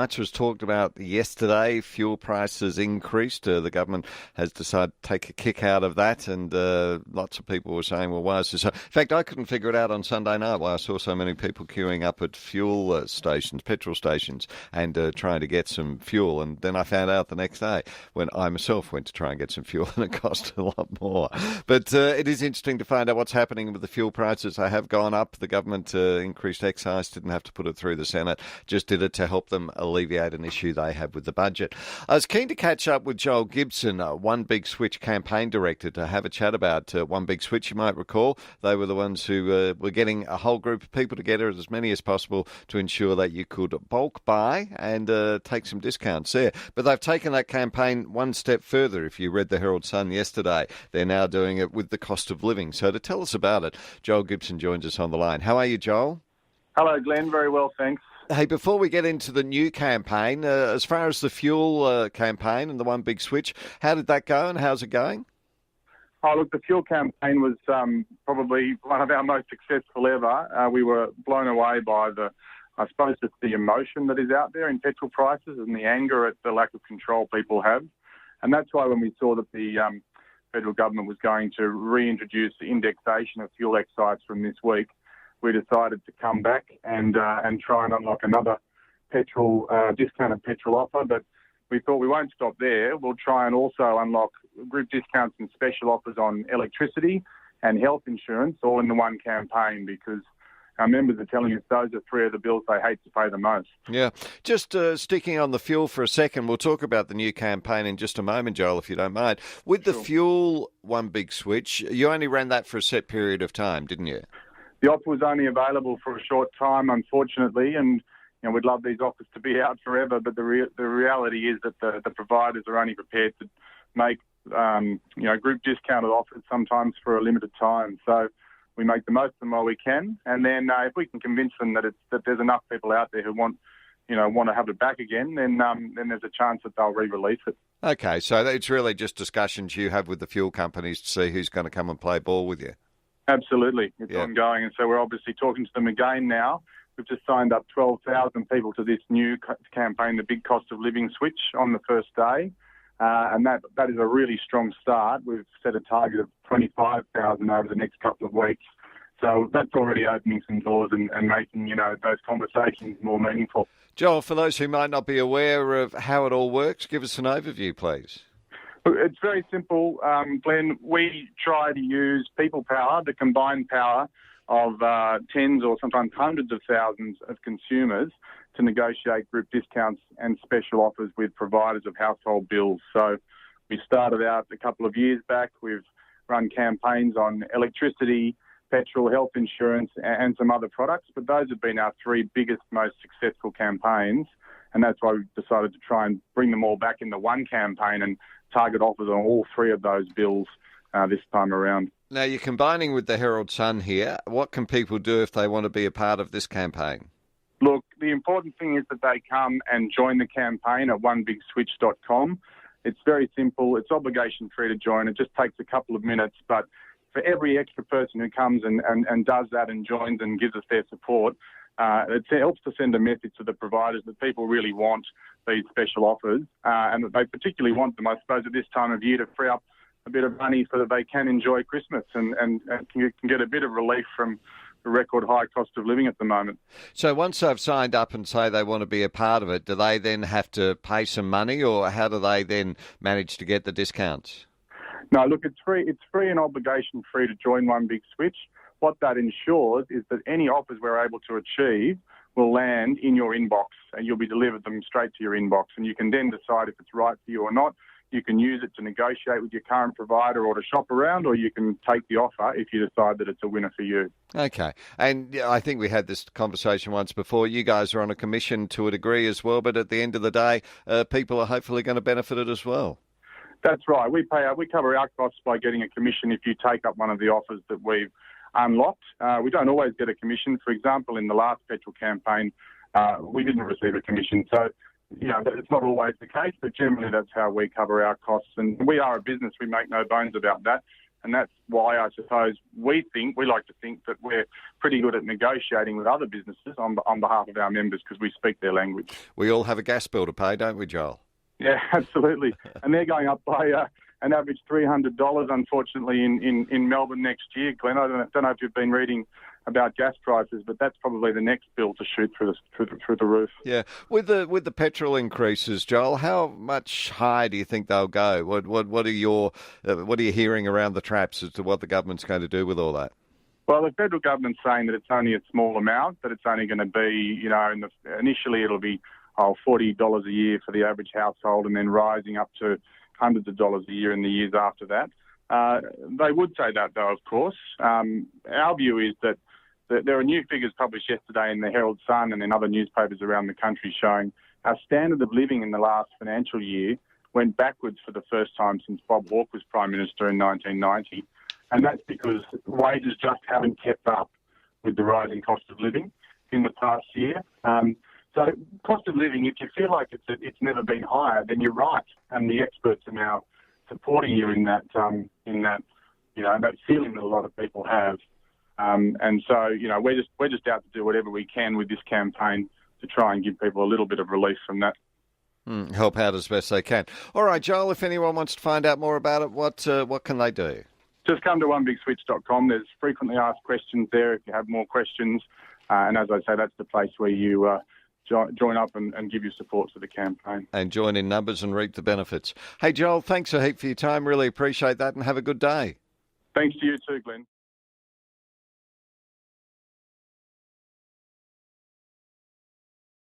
Much was talked about yesterday. Fuel prices increased. The government has decided to take a kick out of that, and lots of people were saying, well, why is this so? In fact, I couldn't figure it out on Sunday night why I saw so many people queuing up at fuel stations, petrol stations, and trying to get some fuel. And then I found out the next day when I myself went to try and get some fuel, and it cost a lot more. But it is interesting to find out what's happening with the fuel prices. They have gone up. The government increased excise, didn't have to put it through the Senate, just did it to help them alleviate an issue they have with the budget. I was keen to catch up with Joel Gibson, One Big Switch campaign director, to have a chat about One Big Switch. You might recall they were the ones who were getting a whole group of people together, as many as possible, to ensure that you could bulk buy and take some discounts there. But they've taken that campaign one step further. If you read the Herald Sun yesterday, they're now doing it with the cost of living. So to tell us about it, Joel Gibson joins us on the line. How are you, Joel? Hello, Glenn. Very well, thanks. Hey, before we get into the new campaign, as far as the fuel campaign and the One Big Switch, how did that go and how's it going? Oh, look, the fuel campaign was probably one of our most successful ever. We were blown away by I suppose it's the emotion that is out there in petrol prices and the anger at the lack of control people have. And that's why when we saw that the federal government was going to reintroduce the indexation of fuel excise from this week, we decided to come back and try and unlock another discounted petrol offer. But we thought we won't stop there. We'll try and also unlock group discounts and special offers on electricity and health insurance, all in the one campaign, because our members are telling us those are three of the bills they hate to pay the most. Yeah. Just sticking on the fuel for a second, we'll talk about the new campaign in just a moment, Joel, if you don't mind. With the fuel One Big Switch, you only ran that for a set period of time, didn't you? The offer was only available for a short time, unfortunately, and we'd love these offers to be out forever. But the reality is that the providers are only prepared to make group discounted offers sometimes for a limited time. So we make the most of them while we can, and then if we can convince them that there's enough people out there who want to have it back again, then there's a chance that they'll re-release it. Okay, so it's really just discussions you have with the fuel companies to see who's going to come and play ball with you. Absolutely. It's ongoing. And so we're obviously talking to them again now. We've just signed up 12,000 people to this new campaign, the Big Cost of Living Switch, on the first day. And that is a really strong start. We've set a target of 25,000 over the next couple of weeks. So that's already opening some doors and making, those conversations more meaningful. Joel, for those who might not be aware of how it all works, give us an overview, please. It's very simple, Glenn. We try to use people power, the combined power of tens or sometimes hundreds of thousands of consumers to negotiate group discounts and special offers with providers of household bills. So we started out a couple of years back. We've run campaigns on electricity, petrol, health insurance and some other products, but those have been our three biggest, most successful campaigns. And that's why we've decided to try and bring them all back in the one campaign and target offers on all three of those bills this time around. Now, you're combining with the Herald Sun here. What can people do if they want to be a part of this campaign? Look, the important thing is that they come and join the campaign at onebigswitch.com. It's very simple. It's obligation-free to join. It just takes a couple of minutes. But for every extra person who comes and does that and joins and gives us their support, it helps to send a message to the providers that people really want these special offers and that they particularly want them, I suppose, at this time of year to free up a bit of money so that they can enjoy Christmas and can get a bit of relief from the record high cost of living at the moment. So once they've signed up and say they want to be a part of it, do they then have to pay some money, or how do they then manage to get the discounts? No, look, it's free. It's free and obligation-free to join One Big Switch. What that ensures is that any offers we're able to achieve will land in your inbox and you'll be delivered them straight to your inbox. And you can then decide if it's right for you or not. You can use it to negotiate with your current provider or to shop around, or you can take the offer if you decide that it's a winner for you. Okay. And I think we had this conversation once before. You guys are on a commission to a degree as well, but at the end of the day, people are hopefully going to benefit it as well. That's right. We cover our costs by getting a commission if you take up one of the offers that we've unlocked. We don't always get a commission. For example, in the last petrol campaign, we didn't receive a commission. So, it's not always the case, but generally that's how we cover our costs. And we are a business. We make no bones about that. And that's why I suppose we like to think that we're pretty good at negotiating with other businesses on behalf of our members because we speak their language. We all have a gas bill to pay, don't we, Joel? Yeah, absolutely. And they're going up by an average $300, unfortunately, in Melbourne next year. Glenn, I don't know if you've been reading about gas prices, but that's probably the next bill to shoot through the roof. Yeah, with the petrol increases, Joel, how much higher do you think they'll go? What are you hearing around the traps as to what the government's going to do with all that? Well, the federal government's saying that it's only a small amount, that it's only going to be, initially it'll be $40 a year for the average household, and then rising up to hundreds of dollars a year in the years after that. They would say that, though, of course. Our view is that there are new figures published yesterday in the Herald Sun and in other newspapers around the country showing our standard of living in the last financial year went backwards for the first time since Bob Hawke was Prime Minister in 1990. And that's because wages just haven't kept up with the rising cost of living in the past year. So cost of living, if you feel like it's never been higher, then you're right. And the experts are now supporting you in that that feeling that a lot of people have. And so, we're just out to do whatever we can with this campaign to try and give people a little bit of relief from that. Help out as best they can. All right, Joel, if anyone wants to find out more about it, what can they do? Just come to onebigswitch.com. There's frequently asked questions there if you have more questions. And as I say, that's the place where you join up and give your support to the campaign. And join in numbers and reap the benefits. Hey, Joel, thanks a heap for your time. Really appreciate that, and have a good day. Thanks to you too, Glenn.